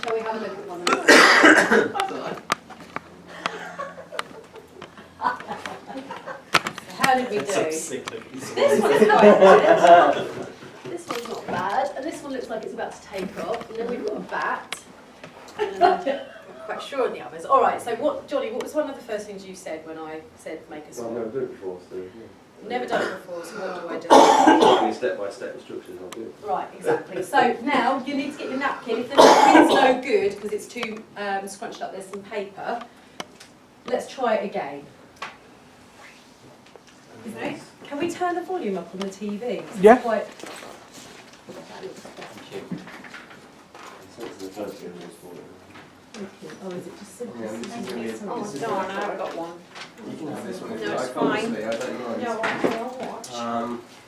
Shall we have a look at one of them? How did we do? This one's quite good. This one's not bad, and this one looks like it's about to take off. And then we've got a bat. And I'm quite sure of the others. All right. So, Johnny? What was one of the first things you said when I said make a swan? Well, I've never done it before, so. Never done it before. So what do I do? Step-by-step instructions, I'll do it. Right, exactly. So now you need to get your napkin. If the napkin's no good because it's too scrunched up, there's some paper. Let's try it again. Okay. Can we turn the volume up on the TV? Yeah. It's quite... Oh, is it just simple? Oh, darn, I haven't got one. You can have this one if No, you it's like, fine. honestly, I don't mind. No, I'll watch.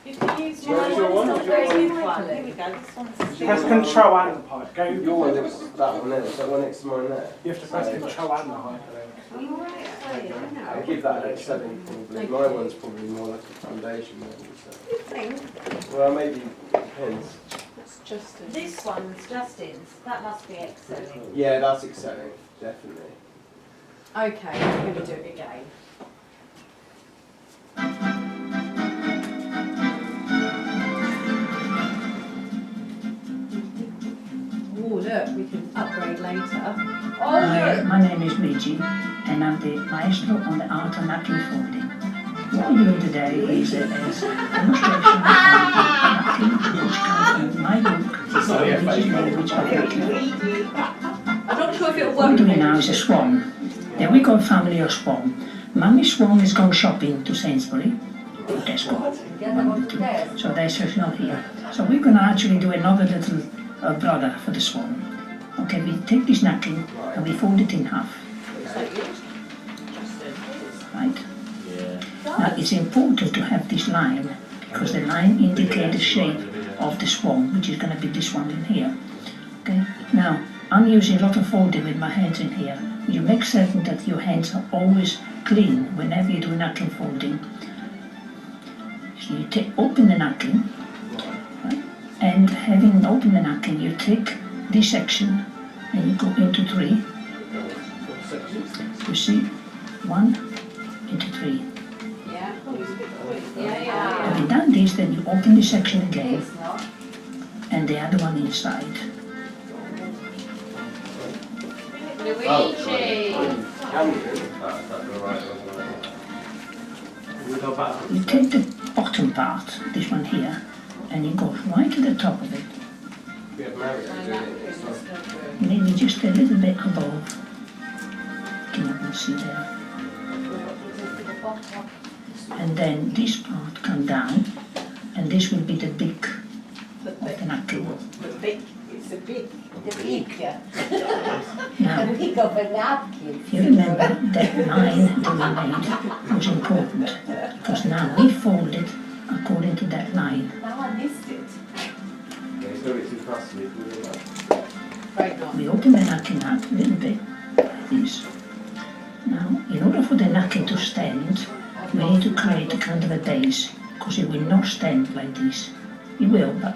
You can use Where's your one? It's not Here very we good. go, this one's... Press Control and the hyperlink. Go. Your one, there was that one there, is that one next to mine there? You have to press Control and the hyperlink. Oh, right, I know. I'll give that a 7 probably. My one's probably more like a foundation level. You think? Well, maybe, depends. That's Justin. This one's Justin's. That must be excelling. Yeah, that's excelling, definitely. Okay, we're going to do it again. Oh, look, we can upgrade later. Oh, look! My name is Luigi, and I'm the maestro on the art of napkin folding. What we're doing today is a demonstration of napkin, which comes from my book, Luigi's Language of Napkin. I'm not sure if it'll What we're work. doing now is a swan. Then we got family of swan. Mummy Swan has gone shopping to Sainsbury, or Tesco, one of the two. So there's her not here. So we're going to actually do another little brother for the swan. Okay, we take this napkin and we fold it in half. Right? Now it's important to have this line because the line indicates the shape of the swan, which is going to be this one in here. Okay? Now, I'm using a lot of folding with my hands in here. You make certain that your hands are always clean whenever you do napkin folding. So you open the napkin, right? And having opened the napkin, you take this section and you go into 3. You see? 1 into 3. Yeah. Yeah. Having done this, then you open this section again and the other one inside. Luigi! Can you? That's alright, We go back. You take the bottom part, this one here, and you go right to the top of it. We have Mario doing it. It's not- Maybe just a little bit above. Can you can see there? And then this part come down, and this will be the beak of the napkin. It's the beak. The beak. Now, The beak of a napkin. you remember that line that we made was important, because now we fold it according to that line. Now I missed it. Yeah, it's going to be too fast for me to do that. Great enough. We open the napkin up a little bit, like this. Now, in order for the napkin to stand, we need to create a kind of a base, because it will not stand like this. It will, but...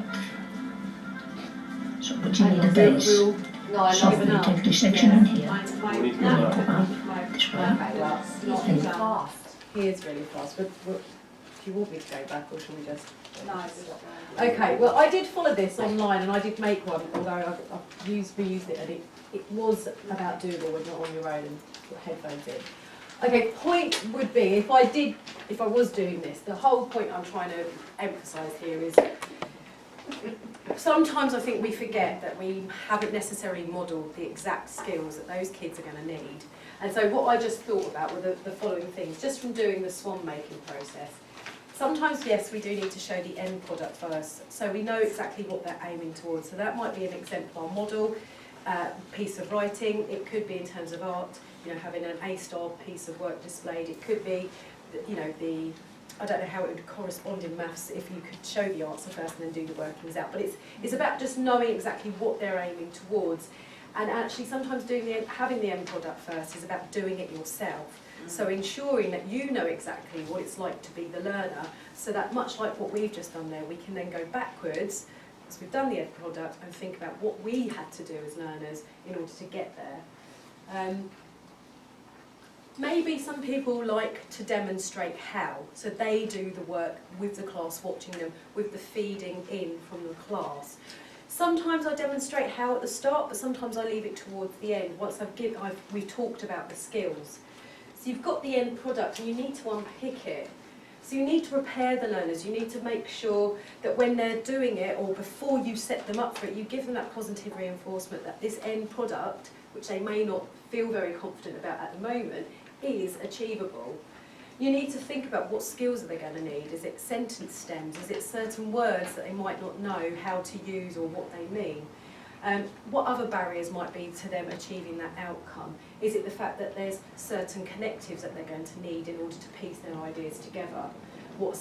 So, but you need a base. No, I'm So not we giving up. take this section in here, We need to and go we back. go up this way. Okay, well, it's not And- fast. He is really fast. But if you want me to go back, or should we just? Okay. Well, I did follow this online, and I did make one. Although I've reused it, and it was about doable when you're on your own and put headphones in. Okay. Point would be if I was doing this. The whole point I'm trying to emphasise here is. Sometimes I think we forget that we haven't necessarily modelled the exact skills that those kids are going to need. And so what I just thought about were the following things, just from doing the swan making process. Sometimes, yes, we do need to show the end product first, so we know exactly what they're aiming towards. So that might be an exemplar model, piece of writing. It could be in terms of art, having an A-star piece of work displayed. It could be, I don't know how it would correspond in maths if you could show the answer first and then do the workings out. But it's about just knowing exactly what they're aiming towards. And actually sometimes having the end product first is about doing it yourself. So ensuring that you know exactly what it's like to be the learner, so that much like what we've just done there, we can then go backwards as we've done the end product and think about what we had to do as learners in order to get there. Maybe some people like to demonstrate how, so they do the work with the class, watching them, with the feeding in from the class. Sometimes I demonstrate how at the start, but sometimes I leave it towards the end, once we've talked about the skills. So you've got the end product and you need to unpick it. So you need to prepare the learners, you need to make sure that when they're doing it, or before you set them up for it, you give them that positive reinforcement that this end product, which they may not feel very confident about at the moment, is achievable. You need to think about what skills are they going to need. Is it sentence stems? Is it certain words that they might not know how to use or what they mean? What other barriers might be to them achieving that outcome? Is it the fact that there's certain connectives that they're going to need in order to piece their ideas together? What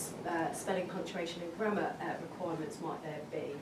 spelling, punctuation and grammar requirements might there be?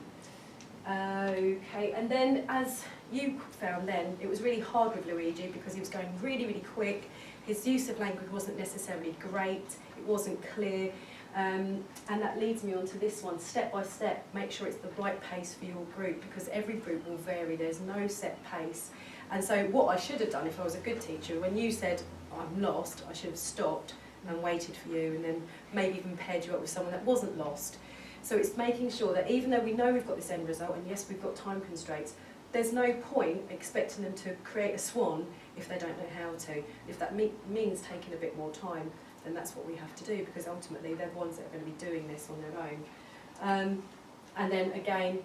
Okay, and then as you found then, it was really hard with Luigi because he was going really, really quick. His use of language wasn't necessarily great, it wasn't clear, and that leads me on to this one, step by step, make sure it's the right pace for your group, because every group will vary, there's no set pace. And so what I should have done if I was a good teacher, when you said, I'm lost, I should have stopped and waited for you, and then maybe even paired you up with someone that wasn't lost. So it's making sure that even though we know we've got this end result, and yes, we've got time constraints, there's no point expecting them to create a swan if they don't know how to. If that means taking a bit more time, then that's what we have to do, because ultimately they're the ones that are going to be doing this on their own. And then again,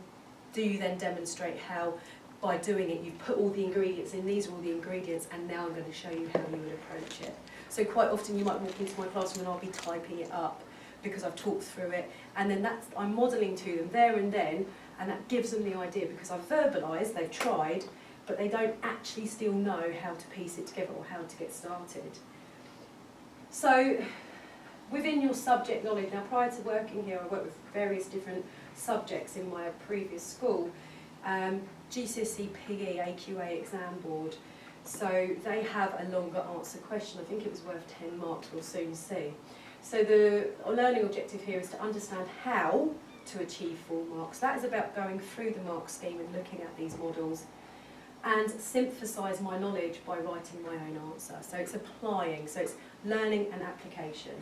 do you then demonstrate how, by doing it, you've put all the ingredients in, these are all the ingredients, and now I'm going to show you how you would approach it. So quite often you might walk into my classroom and I'll be typing it up because I've talked through it, and then I'm modelling to them there and then, and that gives them the idea, because I've verbalised, they've tried, but they don't actually still know how to piece it together or how to get started. So within your subject knowledge, now prior to working here, I worked with various different subjects in my previous school, GCSE PE AQA exam board, so they have a longer answer question. I think it was worth 10 marks, we'll soon see. So the learning objective here is to understand how to achieve full marks. That is about going through the mark scheme and looking at these models, and synthesise my knowledge by writing my own answer. So it's applying, so it's learning and application.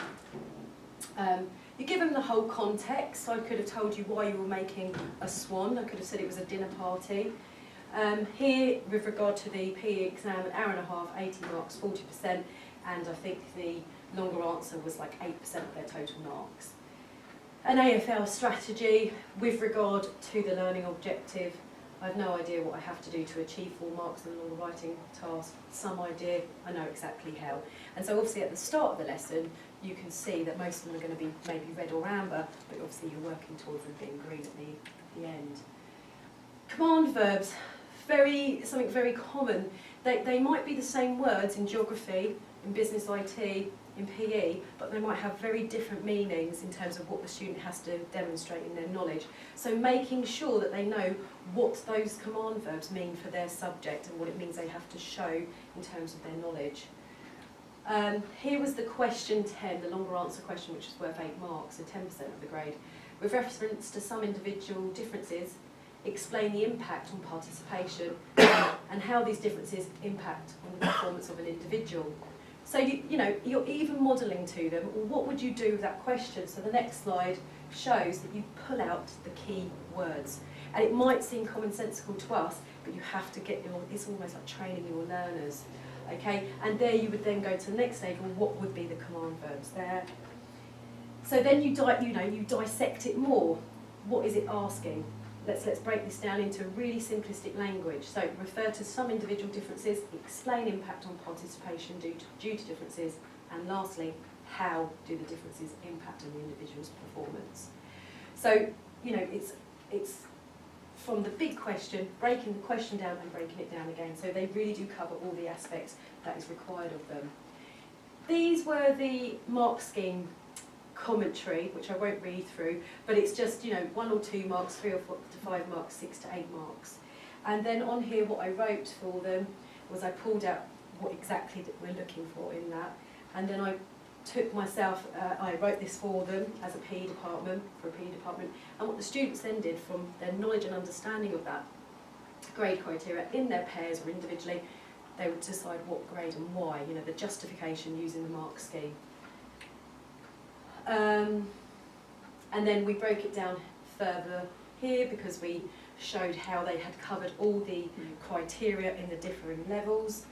You give them the whole context. I could have told you why you were making a swan. I could have said it was a dinner party. Here, with regard to the PE exam, an hour and a half, 80 marks, 40%, and I think the longer answer was like 8% of their total marks. An AFL strategy with regard to the learning objective. I have no idea what I have to do to achieve full marks in the longer writing task. Some idea, I know exactly how. And so obviously at the start of the lesson, you can see that most of them are going to be maybe red or amber, but obviously you're working towards them being green at the end. Command verbs, something very common. They might be the same words in geography, in business IT, in PE, but they might have very different meanings in terms of what the student has to demonstrate in their knowledge. So making sure that they know what those command verbs mean for their subject and what it means they have to show in terms of their knowledge. Here was the question 10, the longer answer question, which is worth 8 marks, so 10% of the grade. With reference to some individual differences, explain the impact on participation and how these differences impact on the performance of an individual. So you're even modelling to them, or what would you do with that question? So the next slide shows that you pull out the key words. And it might seem commonsensical to us, but you have to it's almost like training your learners. Okay, and there you would then go to the next stage, well, what would be the command verbs there? So then you dissect it more. What is it asking? Let's break this down into really simplistic language. So refer to some individual differences, explain impact on participation due to differences, and lastly, how do the differences impact on the individual's performance? So, it's from the big question, breaking the question down and breaking it down again. So they really do cover all the aspects that is required of them. These were the mark scheme commentary, which I won't read through, but it's just 1 or 2 marks, 3 or 4 to 5 marks, 6 to 8 marks. And then on here what I wrote for them was I pulled out what exactly that we're looking for in that, and then I took myself, I wrote this for them as a PE department, and what the students then did from their knowledge and understanding of that grade criteria in their pairs or individually, they would decide what grade and why, you know, the justification using the mark scheme. And then we broke it down further here because we showed how they had covered all the criteria in the differing levels,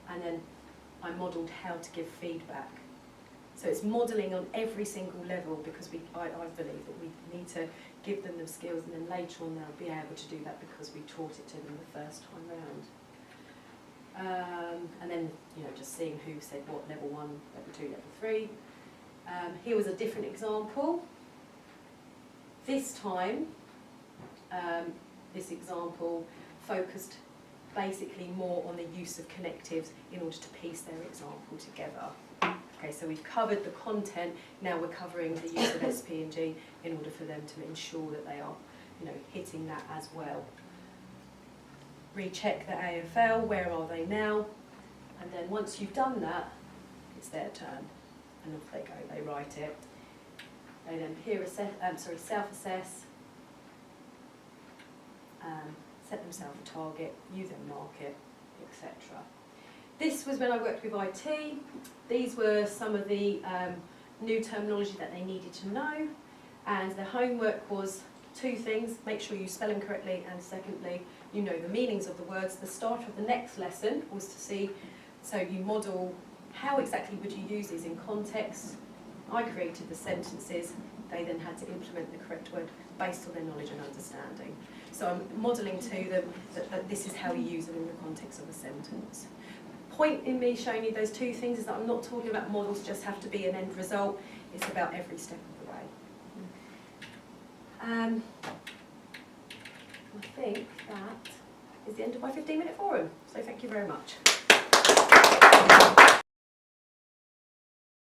and then I modelled how to give feedback. So it's modelling on every single level because I believe that we need to give them the skills, and then later on they'll be able to do that because we taught it to them the first time round. And then, you know, just seeing who said what, level 1, level 2, level 3. Here was a different example. This time, this example focused basically more on the use of connectives in order to piece their example together. Okay, so we've covered the content, now we're covering the use of SP&G in order for them to ensure that they are, you know, hitting that as well. Recheck the AFL, where are they now? And then once you've done that, it's their turn. And off they go, they write it. They then self-assess, set themselves a target, you then mark it, etc. This was when I worked with IT. These were some of the new terminology that they needed to know, and the homework was 2 things: make sure you spell them correctly, and secondly, you know the meanings of the words. The start of the next lesson was to see, so you model how exactly would you use these in context. I created the sentences, they then had to implement the correct word based on their knowledge and understanding. So I'm modelling to them that this is how you use them in the context of a sentence. Point in me showing you those 2 things is that I'm not talking about models just have to be an end result, it's about every step of the way. I think that is the end of my 15-minute forum, so thank you very much.